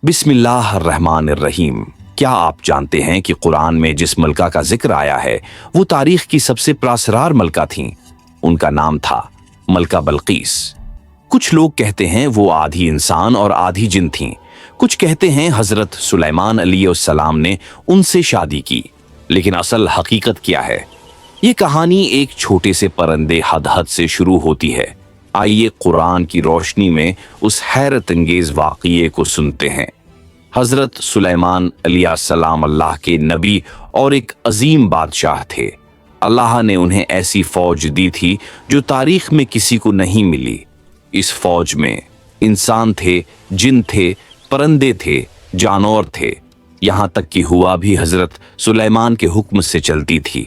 बिस्मिल्लाह अर्रहमान अर्रहीम। क्या आप जानते हैं कि कुरान में जिस मलका का जिक्र आया है वो तारीख की सबसे प्रासरार मलका थीं? उनका नाम था मलका बल्कीस। कुछ लोग कहते हैं वो आधी इंसान और आधी जिन थीं। कुछ कहते हैं हजरत सुलेमान अलैहिस्सलाम ने उनसे शादी की। लेकिन असल हकीकत क्या है? ये कहानी एक छोटे से परिंदे हदहद से शुरू होती है। आइए कुरान की रोशनी में उस हैरत अंगेज वाक़ये को सुनते हैं। हजरत सुलेमान अलैहिस्सलाम अल्लाह के नबी और एक अजीम बादशाह थे। अल्लाह ने उन्हें ऐसी फौज दी थी जो तारीख में किसी को नहीं मिली। इस फौज में इंसान थे, जिन थे, परिंदे थे, जानवर थे, यहाँ तक कि हुआ भी हजरत सुलेमान के हुक्म से चलती थी।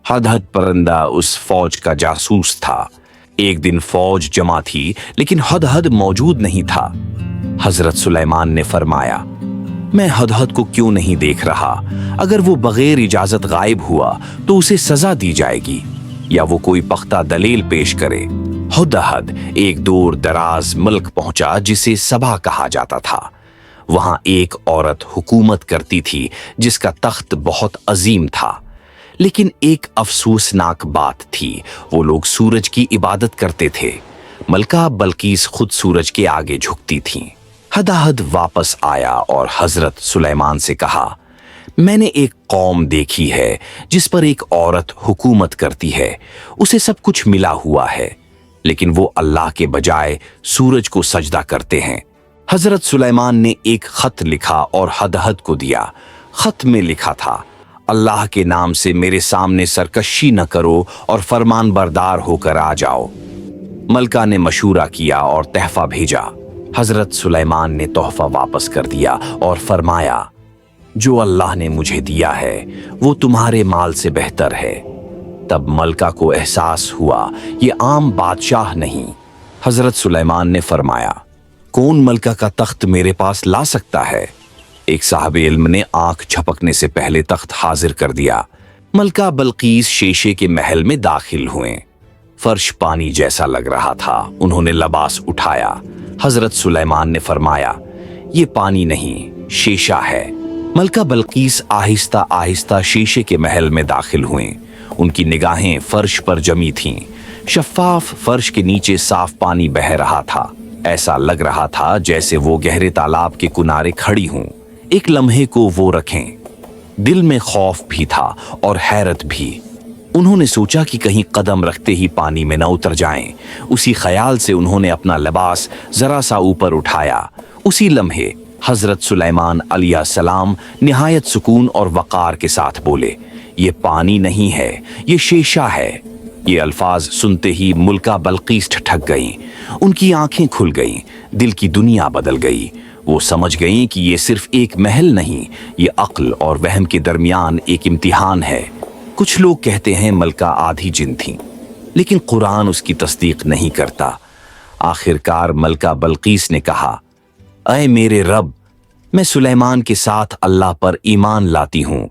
हदहद परिंदा उस फौज का जासूस था। एक दिन फौज जमा थी लेकिन हदहद मौजूद नहीं था। हजरत सुलेमान ने फरमाया, मैं हदहद को क्यों नहीं देख रहा? अगर वो बगैर इजाजत गायब हुआ तो उसे सजा दी जाएगी या वो कोई पख्ता दलील पेश करे। हदहद एक दूर दराज मुल्क पहुंचा जिसे सबा कहा जाता था। वहां एक औरत हुकूमत करती थी जिसका तख्त बहुत अजीम था। लेकिन एक अफसोसनाक बात थी, वो लोग सूरज की इबादत करते थे। मलका बल्कीस खुद सूरज के आगे झुकती थीं। हदहद वापस आया और हजरत सुलेमान से कहा, मैंने एक कौम देखी है जिस पर एक औरत हुकूमत करती है। उसे सब कुछ मिला हुआ है लेकिन वो अल्लाह के बजाय सूरज को सजदा करते हैं। हजरत सुलेमान ने एक खत लिखा और हदहद को दिया। खत में लिखा था, अल्लाह के नाम से मेरे सामने सरकशी न करो और फरमान बरदार होकर आ जाओ। मलका ने मशूरा किया और तहफा भेजा। हजरत सुलेमान ने तोहफा वापस कर दिया और फरमाया, जो अल्लाह ने मुझे दिया है वो तुम्हारे माल से बेहतर है। तब मलका को एहसास हुआ ये आम बादशाह नहीं। हजरत सुलेमान ने फरमाया, कौन मलका का तख्त मेरे पास ला सकता है? एक साहब इल्म ने आंख झपकने से पहले तख्त हाजिर कर दिया। मलका बल्कीस शीशे के महल में दाखिल हुए। फर्श पानी जैसा लग रहा था। उन्होंने लबास उठाया। हजरत सुलेमान ने फरमाया, ये पानी नहीं, शीशा है। मलका बल्कीस आहिस्ता आहिस्ता शीशे के महल में दाखिल हुए। उनकी निगाहें फर्श पर जमी थीं। शफाफ फर्श के नीचे साफ पानी बह रहा था। ऐसा लग रहा था जैसे वो गहरे तालाब के किनारे खड़ी हूं। एक लम्हे को वो रखें। दिल में खौफ भी था और हैरत भी। उन्होंने सोचा कि कहीं कदम रखते ही पानी में न उतर जाएं। उसी ख्याल से उन्होंने अपना लिबास जरा सा ऊपर उठाया। उसी लम्हे हजरत सुलेमान अलैहिस्सलाम निहायत सुकून और वकार के साथ बोले, ये पानी नहीं है, ये शीशा है। ये अल्फाज सुनते ही मुल्का बल्कीस ठठक गईं। उनकी आंखें खुल गईं, दिल की दुनिया बदल गई। वो समझ गईं कि ये सिर्फ एक महल नहीं, ये अक्ल और वहम के दरमियान एक इम्तिहान है। कुछ लोग कहते हैं मलका आधी जिन थी, लेकिन कुरान उसकी तस्दीक नहीं करता। आखिरकार मलका बल्कीस ने कहा, ऐ मेरे रब, मैं सुलेमान के साथ अल्लाह पर ईमान लाती हूँ।